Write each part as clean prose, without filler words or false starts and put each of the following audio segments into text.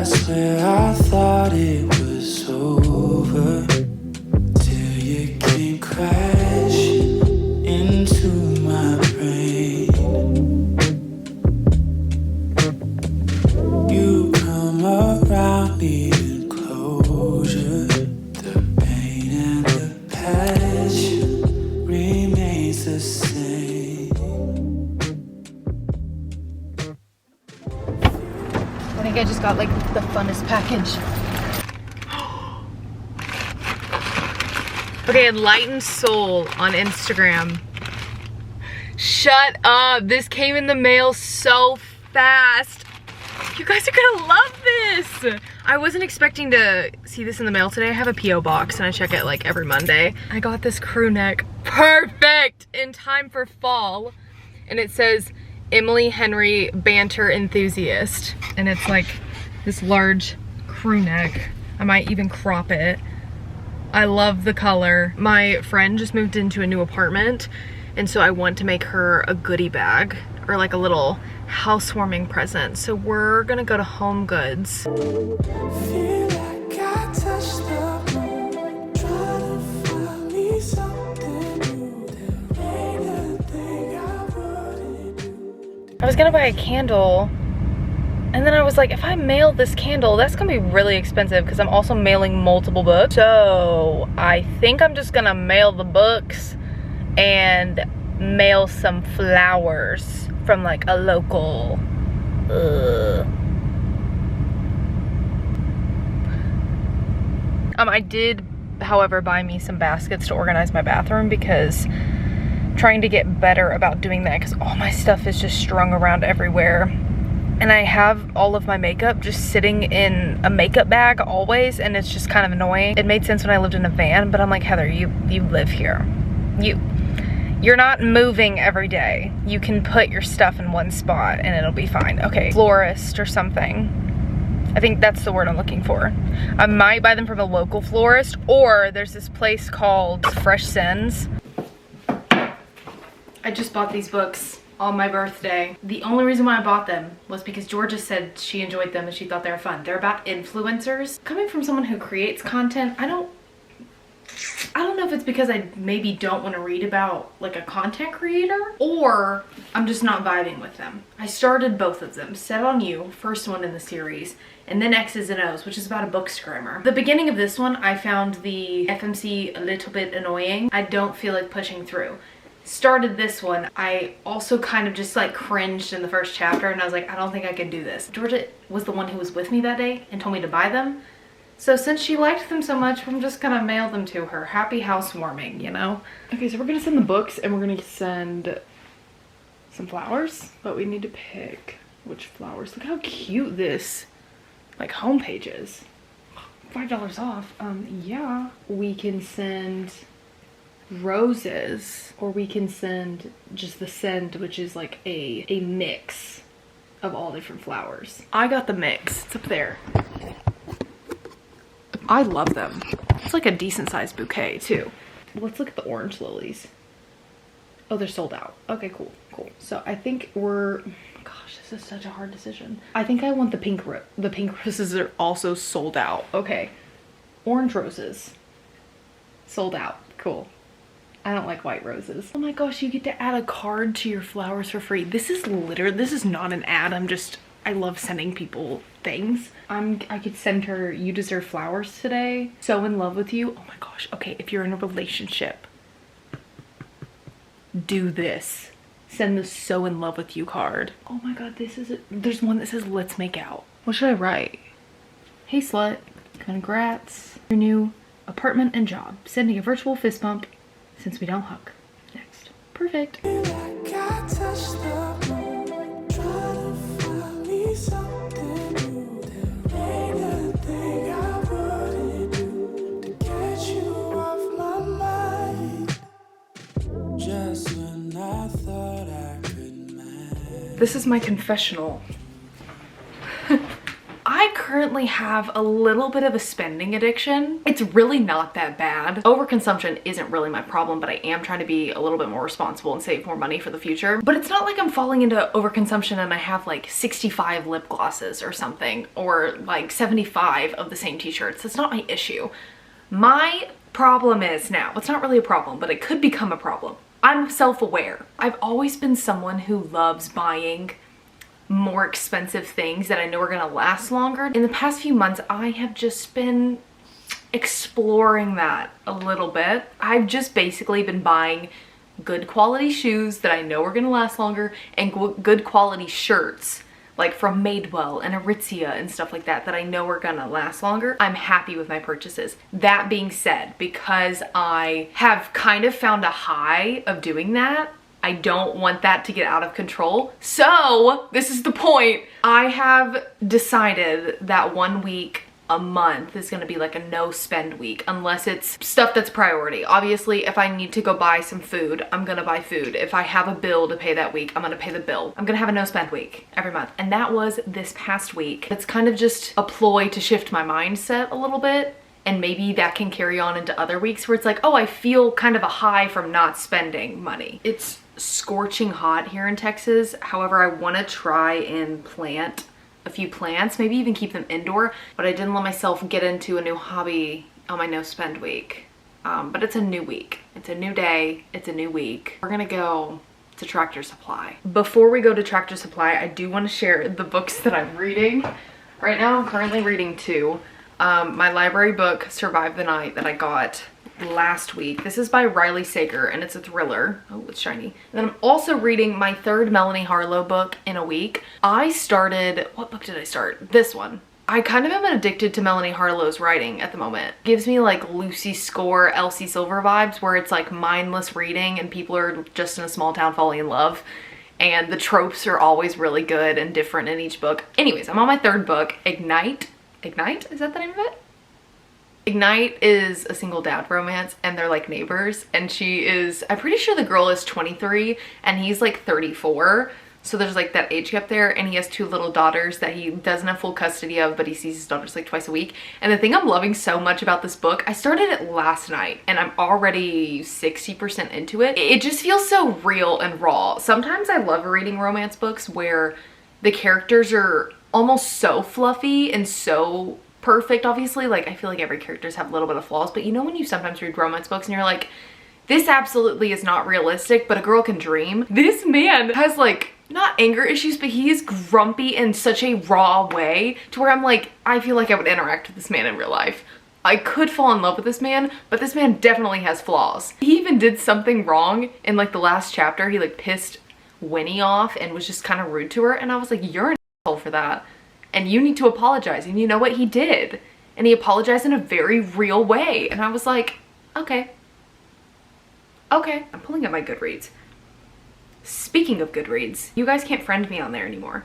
I swear I thought it was over till you came crashing into my brain. You come around needing closure. The pain and the passion remains the same. I think I just got like the funnest package. Okay, Enlightened Soul on Instagram. Shut up, this came in the mail so fast. You guys are gonna love this. I wasn't expecting to see this in the mail today. I have a P.O. box and I check it like every Monday. I got this crew neck, perfect, in time for fall. And it says, Emily Henry Banter Enthusiast. And it's like this large crew neck. I might even crop it. I love the color. My friend just moved into a new apartment, and so I want to make her a goodie bag or like a little housewarming present. So we're gonna go to Home Goods. Feel like I touched the moon, trying to find me something new. There ain't a thing I wouldn't do. I was gonna buy a candle, and then I was like, if I mail this candle, that's gonna be really expensive because I'm also mailing multiple books. So I think I'm just gonna mail the books and mail some flowers from like a local I did, however, buy me some baskets to organize my bathroom because trying to get better about doing that because all my stuff is just strung around everywhere. And I have all of my makeup just sitting in a makeup bag always, and it's just kind of annoying. It made sense when I lived in a van, but I'm like, Heather, you live here. You're not moving every day. You can put your stuff in one spot and it'll be fine. Okay, florist or something. I think that's the word I'm looking for. I might buy them from a local florist, or there's this place called Fresh Scents. I just bought these books on my birthday. The only reason why I bought them was because Georgia said she enjoyed them and she thought they were fun. They're about influencers. Coming from someone who creates content, I don't know if it's because I maybe don't want to read about like a content creator, or I'm just not vibing with them. I started both of them. Set on You, first one in the series, and then X's and O's, which is about a bookstagrammer. The beginning of this one, I found the FMC a little bit annoying. I don't feel like pushing through. Started this one, I also kind of just like cringed in the first chapter, and I was like, I don't think I can do this. Georgia was the one who was with me that day and told me to buy them. So since she liked them so much, I'm just gonna mail them to her. Happy housewarming, you know? Okay, so we're gonna send the books and we're gonna send some flowers, but we need to pick which flowers. Look how cute this like homepage is. $5 off. Yeah, we can send roses, or we can send just the send, which is like a mix of all different flowers. I got the mix. It's up there. I love them. It's like a decent sized bouquet too. Let's look at the orange lilies. Oh, they're sold out. Okay, cool. So I think gosh, this is such a hard decision. I think I want the pink roses are also sold out. Okay, orange roses sold out. Cool. I don't like white roses. Oh my gosh, you get to add a card to your flowers for free. This is not an ad. I love sending people things. I could send her, you deserve flowers today. So in love with you. Oh my gosh. Okay, if you're in a relationship, do this. Send the so in love with you card. Oh my god, there's one that says let's make out. What should I write? Hey slut, congrats. Your new apartment and job. Sending a virtual fist bump since we don't hug. Next. Perfect. Feel like I touched the moon, trying to find me something new. There ain't a thing I wouldn't do to get you off my mind. Just when I thought I could manage. This is my confessional. I currently have a little bit of a spending addiction. It's really not that bad. Overconsumption isn't really my problem, but I am trying to be a little bit more responsible and save more money for the future. But it's not like I'm falling into overconsumption and I have like 65 lip glosses or something, or like 75 of the same t-shirts. That's not my issue. My problem is now, it's not really a problem, but it could become a problem. I'm self-aware. I've always been someone who loves buying more expensive things that I know are gonna last longer. In the past few months, I have just been exploring that a little bit. I've just basically been buying good quality shoes that I know are gonna last longer, and good quality shirts like from Madewell and Aritzia and stuff like that that I know are gonna last longer. I'm happy with my purchases. That being said, because I have kind of found a high of doing that, I don't want that to get out of control. So this is the point. I have decided that 1 week a month is gonna be like a no spend week, unless it's stuff that's priority. Obviously, if I need to go buy some food, I'm gonna buy food. If I have a bill to pay that week, I'm gonna pay the bill. I'm gonna have a no spend week every month. And that was this past week. It's kind of just a ploy to shift my mindset a little bit. And maybe that can carry on into other weeks where it's like, oh, I feel kind of a high from not spending money. It's scorching hot here in Texas. However, I want to try and plant a few plants, maybe even keep them indoor, but I didn't let myself get into a new hobby on my no spend week. But it's a new week. It's a new day. It's a new week. We're gonna go to Tractor Supply. Before we go to Tractor Supply, I do want to share the books that I'm reading. Right now, I'm currently reading two. My library book, Survive the Night, that I got last week. This is by Riley Sager and it's a thriller. Oh, it's shiny. And then I'm also reading my third Melanie Harlow book in a week. I started, what book did I start? This one. I kind of am addicted to Melanie Harlow's writing at the moment. It gives me like Lucy Score, Elsie Silver vibes, where it's like mindless reading and people are just in a small town falling in love. And the tropes are always really good and different in each book. Anyways, I'm on my third book, Ignite. Ignite? Is that the name of it? Ignite is a single dad romance and they're like neighbors, and she is, I'm pretty sure the girl is 23 and he's like 34. So there's like that age gap there, and he has two little daughters that he doesn't have full custody of, but he sees his daughters like twice a week. And the thing I'm loving so much about this book, I started it last night and I'm already 60% into it. It just feels so real and raw. Sometimes I love reading romance books where the characters are almost so fluffy and so perfect. Obviously, like I feel like every characters have a little bit of flaws, but you know when you sometimes read romance books and you're like, this absolutely is not realistic, but a girl can dream. This man has like, not anger issues, but he is grumpy in such a raw way to where I'm like, I feel like I would interact with this man in real life. I could fall in love with this man, but this man definitely has flaws. He even did something wrong in like the last chapter. He like pissed Winnie off and was just kind of rude to her, and I was like, you're an asshole for that. And you need to apologize. And you know what he did? And he apologized in a very real way. And I was like, okay. Okay. I'm pulling up my Goodreads. Speaking of Goodreads, you guys can't friend me on there anymore.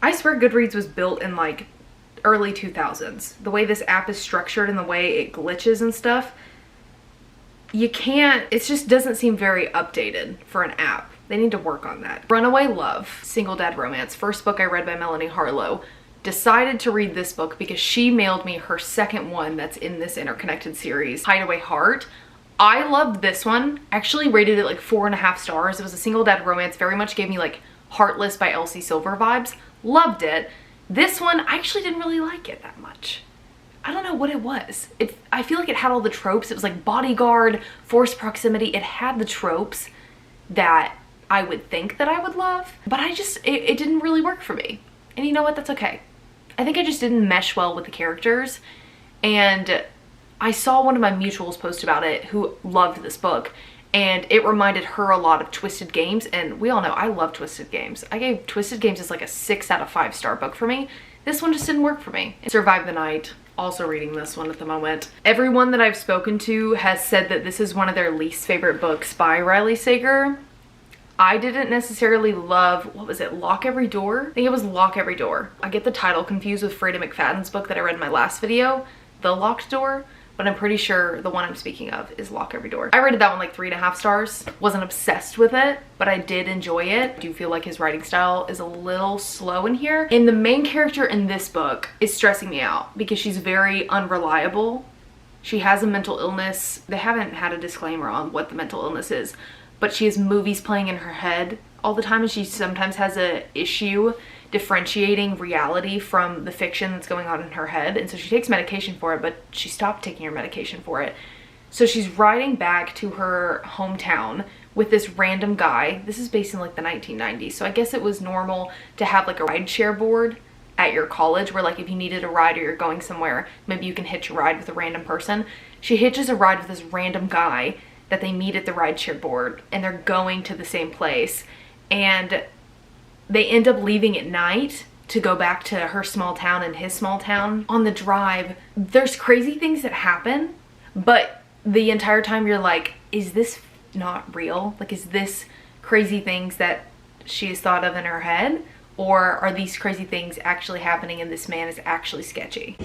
I swear Goodreads was built in like early 2000s. The way this app is structured and the way it glitches and stuff, you can't, it just doesn't seem very updated for an app. They need to work on that. Runaway Love, Single Dad Romance, first book I read by Melanie Harlow. Decided to read this book because she mailed me her second one that's in this interconnected series, Hideaway Heart. I loved this one. Actually rated it like 4.5 stars. It was a single dad romance, very much gave me like Heartless by Elsie Silver vibes. Loved it. This one, I actually didn't really like it that much. I don't know what it was. I feel like it had all the tropes. It was like bodyguard, forced proximity. It had the tropes that I would think that I would love, but it didn't really work for me. And you know what? That's okay. I think I just didn't mesh well with the characters. And I saw one of my mutuals post about it who loved this book, and it reminded her a lot of Twisted Games, and we all know I love Twisted Games. I gave Twisted Games as like a 6 out of 5 star book for me. This one just didn't work for me. Survive the Night, also reading this one at the moment. Everyone that I've spoken to has said that this is one of their least favorite books by Riley Sager. I didn't necessarily love, what was it, Lock Every Door? I think it was Lock Every Door. I get the title confused with Freda McFadden's book that I read in my last video, The Locked Door. but I'm pretty sure the one I'm speaking of is Lock Every Door. I rated that one like 3.5 stars. Wasn't obsessed with it, but I did enjoy it. I do feel like his writing style is a little slow in here. And the main character in this book is stressing me out because she's very unreliable. She has a mental illness. They haven't had a disclaimer on what the mental illness is, but she has movies playing in her head all the time, and she sometimes has an issue differentiating reality from the fiction that's going on in her head. And so she takes medication for it, but she stopped taking her medication for it. So she's riding back to her hometown with this random guy. This is based in like the 1990s. So I guess it was normal to have like a rideshare board at your college where like if you needed a ride or you're going somewhere, maybe you can hitch a ride with a random person. She hitches a ride with this random guy that they meet at the rideshare board, and they're going to the same place. And they end up leaving at night to go back to her small town and his small town. On the drive, there's crazy things that happen, but the entire time you're like, is this not real? Like, is this crazy things that she has thought of in her head? Or are these crazy things actually happening and this man is actually sketchy?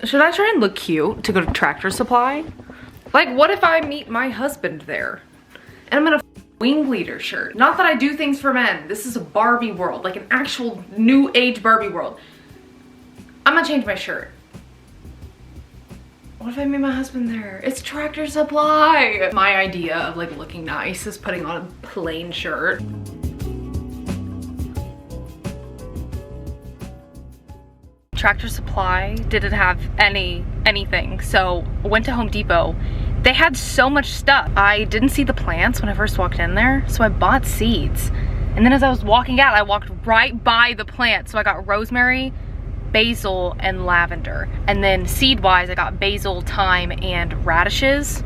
Should I try and look cute to go to Tractor Supply? Like, what if I meet my husband there? And I'm in a wing leader shirt. Not that I do things for men. This is a Barbie world, like an actual new age Barbie world. I'm gonna change my shirt. What if I meet my husband there? It's Tractor Supply. My idea of like looking nice is putting on a plain shirt. Tractor Supply didn't have anything, so I went to Home Depot. They had so much stuff. I didn't see the plants when I first walked in there, so I bought seeds. And then as I was walking out, I walked right by the plant. So I got rosemary, basil, and lavender. And then seed-wise, I got basil, thyme, and radishes.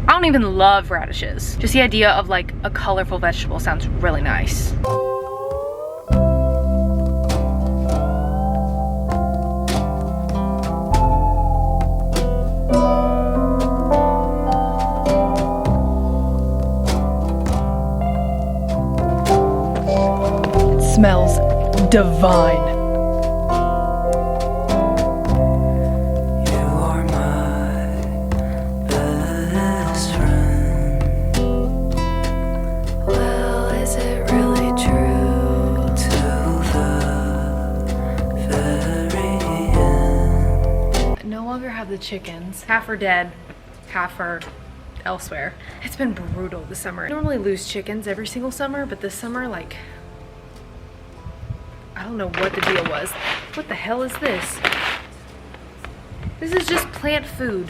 I don't even love radishes. Just the idea of like a colorful vegetable sounds really nice. Smells divine. You are my best friend. Well, is it really true to the very end? I no longer have the chickens. Half are dead, half are elsewhere. It's been brutal this summer. I normally lose chickens every single summer, but this summer, like, I don't know what the deal was. What the hell is this? This is just plant food.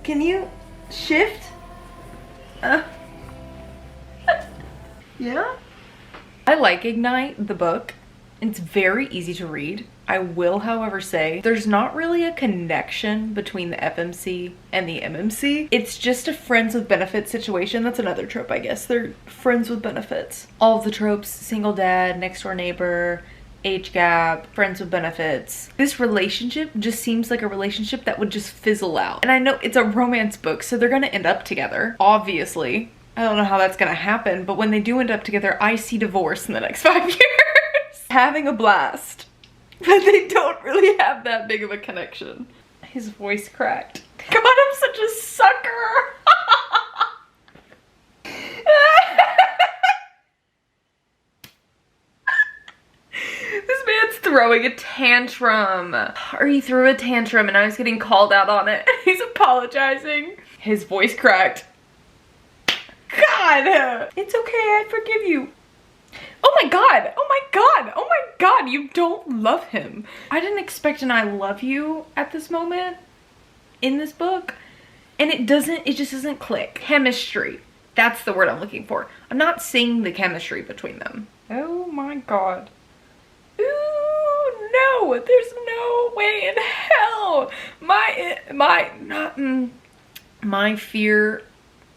Can you shift? Yeah? I like Ignite, the book. It's very easy to read. I will, however, say there's not really a connection between the FMC and the MMC. It's just a friends with benefits situation. That's another trope, I guess. They're friends with benefits. All of the tropes, single dad, next door neighbor, age gap, friends with benefits. This relationship just seems like a relationship that would just fizzle out. And I know it's a romance book, so they're gonna end up together, obviously. I don't know how that's gonna happen, but when they do end up together, I see divorce in the next 5 years. Having a blast. But they don't really have that big of a connection. His voice cracked. God, I'm such a sucker. This man's throwing a tantrum. Or he threw a tantrum and I was getting called out on it. He's apologizing. His voice cracked. God! It's okay, I forgive you. Oh my god! Oh my god! Oh my god! You don't love him. I didn't expect an I love you at this moment in this book. And it just doesn't click. Chemistry. That's the word I'm looking for. I'm not seeing the chemistry between them. Oh my god. Ooh, no, there's no way in hell. My fear,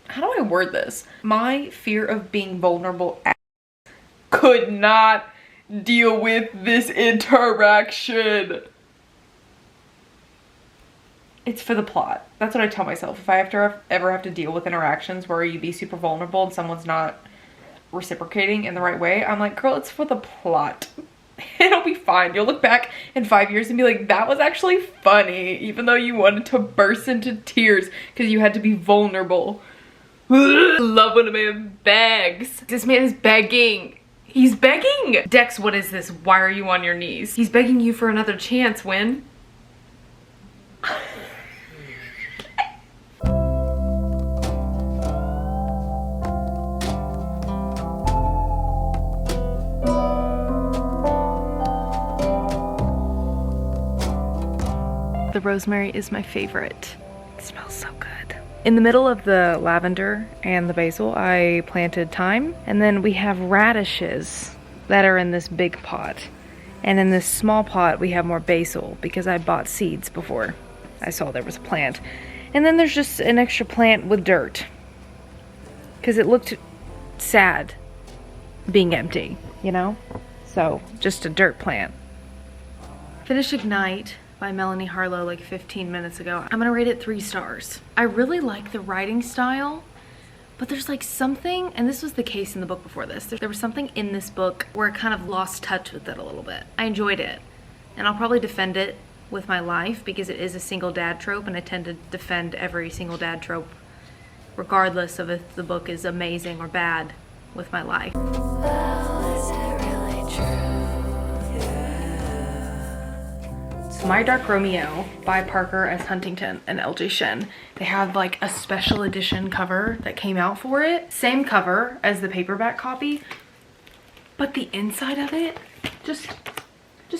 how do I word this? My fear of being vulnerable could not deal with this interaction. It's for the plot. That's what I tell myself. If I ever have to deal with interactions where you be super vulnerable and someone's not reciprocating in the right way, I'm like, girl, it's for the plot. It'll be fine. You'll look back in 5 years and be like, that was actually funny, even though you wanted to burst into tears because you had to be vulnerable. Love when a man begs. This man is begging. He's begging. Dex, what is this? Why are you on your knees? He's begging you for another chance, Win. The rosemary is my favorite. It smells so good. In the middle of the lavender and the basil, I planted thyme. And then we have radishes that are in this big pot. And in this small pot, we have more basil because I bought seeds before I saw there was a plant. And then there's just an extra plant with dirt because it looked sad being empty, you know? So just a dirt plant. Finished Ignite by Melanie Harlow like 15 minutes ago. I'm gonna rate it 3 stars. I really like the writing style, but there's like something, and this was the case in the book before this, there was something in this book where I kind of lost touch with it a little bit. I enjoyed it, and I'll probably defend it with my life because it is a single dad trope, and I tend to defend every single dad trope regardless of if the book is amazing or bad with my life. My Dark Romeo by Parker S. Huntington and LJ Shin. They have like a special edition cover that came out for it. Same cover as the paperback copy, but the inside of it, just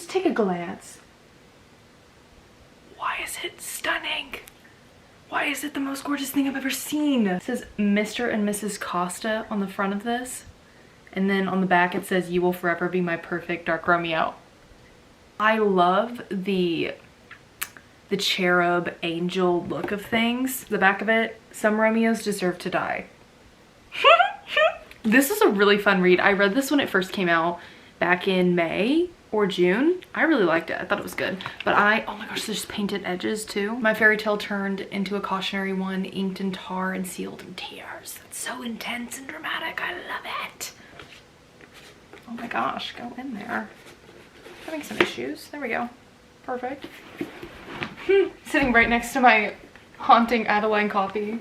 take a glance. Why is it stunning? Why is it the most gorgeous thing I've ever seen? It says Mr. and Mrs. Costa on the front of this, and then on the back it says, "You will forever be my perfect Dark Romeo." I love the cherub angel look of things. The back of it, some Romeos deserve to die. This is a really fun read. I read this when it first came out back in May or June. I really liked it. I thought it was good. But oh my gosh, there's painted edges too. My fairy tale turned into a cautionary one, inked in tar and sealed in tears. It's so intense and dramatic. I love it. Oh my gosh, go in there. Having some issues. There we go. Perfect. Sitting right next to my haunting Adeline copy.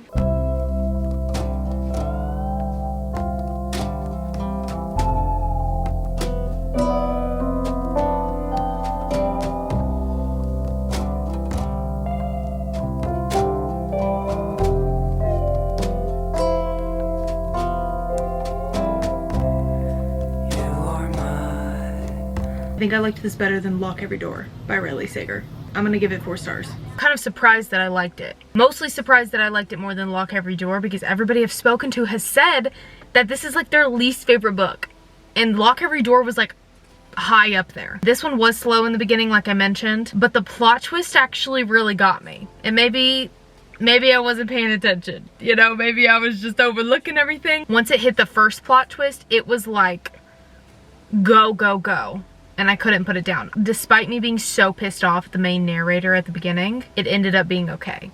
I think I liked this better than Lock Every Door by Riley Sager. I'm gonna give it 4 stars. Kind of surprised that I liked it. Mostly surprised that I liked it more than Lock Every Door because everybody I've spoken to has said that this is like their least favorite book. And Lock Every Door was like high up there. This one was slow in the beginning like I mentioned, but the plot twist actually really got me. And maybe I wasn't paying attention. You know, maybe I was just overlooking everything. Once it hit the first plot twist, it was like go, go, go. And I couldn't put it down. Despite me being so pissed off at the main narrator at the beginning, it ended up being okay.